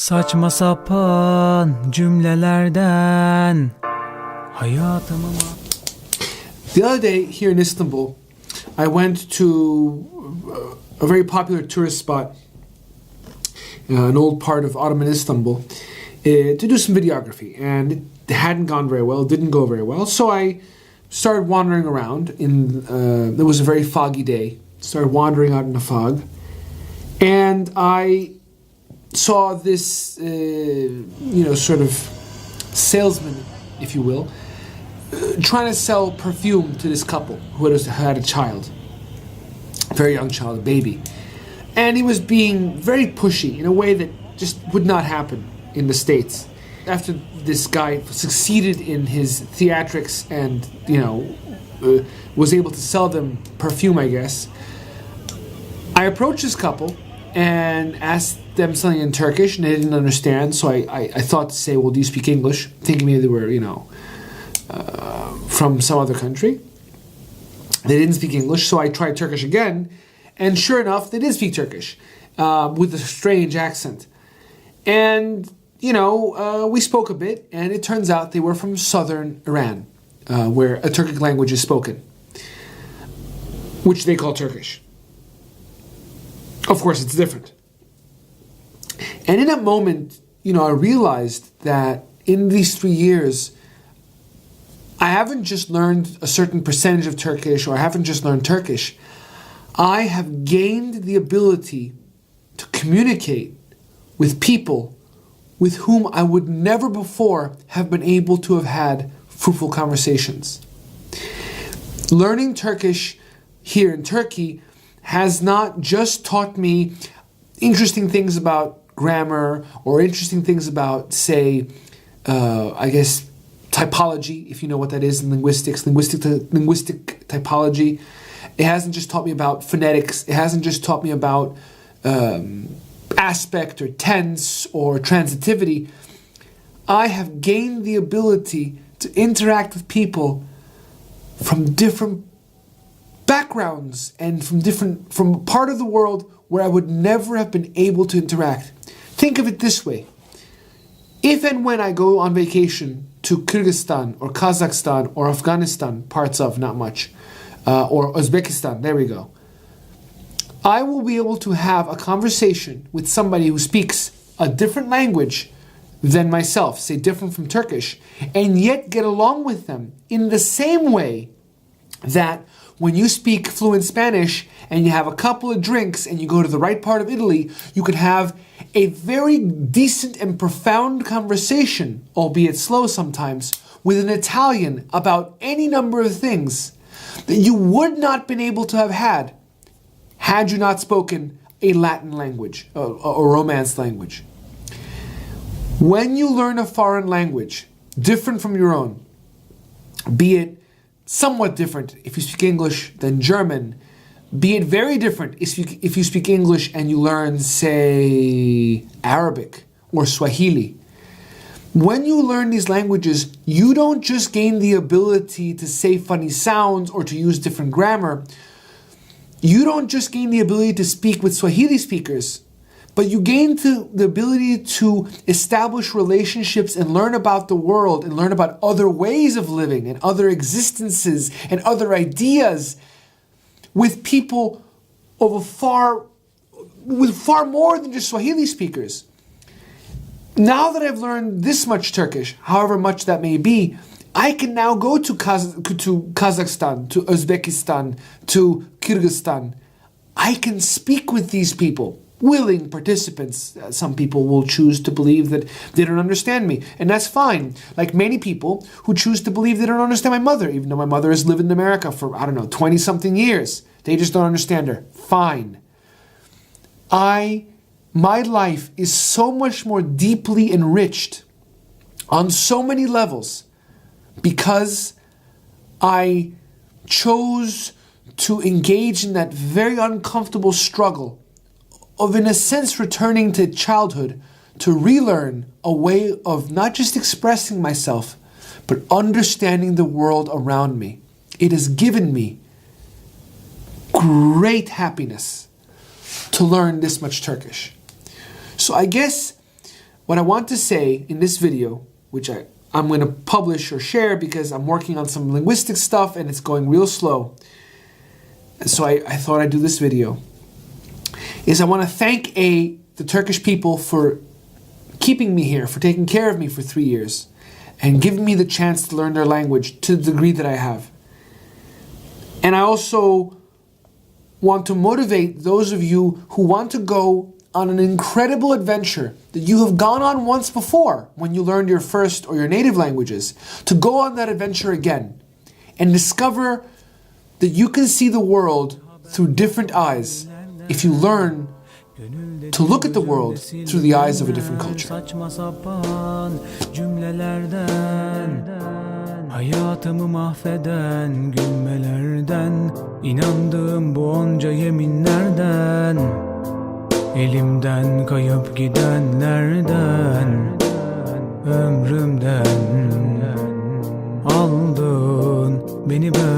Saçma sapan cümlelerden hayatımı The other day here in Istanbul, I went to a very popular tourist spot, an old part of Ottoman Istanbul, to do some videography. And it hadn't gone very well, didn't go very well. So I started wandering around. It was a very foggy day. Started wandering out in the fog. And I saw this, sort of salesman, if you will, trying to sell perfume to this couple who had a child, a very young child, a baby. And he was being very pushy in a way that just would not happen in the States. After this guy succeeded in his theatrics and, was able to sell them perfume, I guess, I approached this couple and asked them something in Turkish, and they didn't understand, so I thought to say, well, do you speak English? Thinking maybe they were, from some other country. They didn't speak English, so I tried Turkish again, and sure enough, they did speak Turkish, with a strange accent. And, we spoke a bit, and it turns out they were from southern Iran, where a Turkic language is spoken, which they call Turkish. Of course, it's different. And in that moment, I realized that in these 3 years, I haven't just learned a certain percentage of Turkish, or I haven't just learned Turkish. I have gained the ability to communicate with people with whom I would never before have been able to have had fruitful conversations. Learning Turkish here in Turkey has not just taught me interesting things about grammar or interesting things about, say, typology, if you know what that is in linguistics, linguistic typology. It hasn't just taught me about phonetics. It hasn't just taught me about aspect or tense or transitivity. I have gained the ability to interact with people from different backgrounds and from a part of the world where I would never have been able to interact. Think of it this way. If and when I go on vacation to Kyrgyzstan or Kazakhstan or Afghanistan, parts of, not much, or Uzbekistan, there we go, I will be able to have a conversation with somebody who speaks a different language than myself, say different from Turkish, and yet get along with them in the same way that when you speak fluent Spanish and you have a couple of drinks and you go to the right part of Italy, you could have a very decent and profound conversation, albeit slow sometimes, with an Italian about any number of things that you would not have been able to have had you not spoken a Latin language, a Romance language. When you learn a foreign language, different from your own, be it somewhat different if you speak English than German, be it very different if you speak English and you learn, say, Arabic or Swahili. When you learn these languages, you don't just gain the ability to say funny sounds or to use different grammar. You don't just gain the ability to speak with Swahili speakers, but you gain the ability to establish relationships and learn about the world and learn about other ways of living and other existences and other ideas with people with far more than just Swahili speakers. Now that I've learned this much Turkish, however much that may be, I can now go to Kazakhstan, to Uzbekistan, to Kyrgyzstan. I can speak with these people, willing participants. Some people will choose to believe that they don't understand me, and that's fine. Like many people who choose to believe they don't understand my mother, even though my mother has lived in America for, 20-something years. They just don't understand her. Fine. My life is so much more deeply enriched on so many levels because I chose to engage in that very uncomfortable struggle of, in a sense, returning to childhood to relearn a way of not just expressing myself, but understanding the world around me. It has given me great happiness to learn this much Turkish. So I guess what I want to say in this video, which I'm going to publish or share because I'm working on some linguistic stuff and it's going real slow. And so I thought I'd do this video, is I want to thank the Turkish people for keeping me here, for taking care of me for 3 years and giving me the chance to learn their language to the degree that I have. And I also want to motivate those of you who want to go on an incredible adventure that you have gone on once before when you learned your first or your native languages, to go on that adventure again and discover that you can see the world through different eyes if you learn to look at the world through the eyes of a different culture. Saçma sapan cümlelerden, hayatımı mahveden gülmelerden, inandığım bu onca yeminlerden, elimden kayıp gidenlerden, ömrümden aldın beni böyle.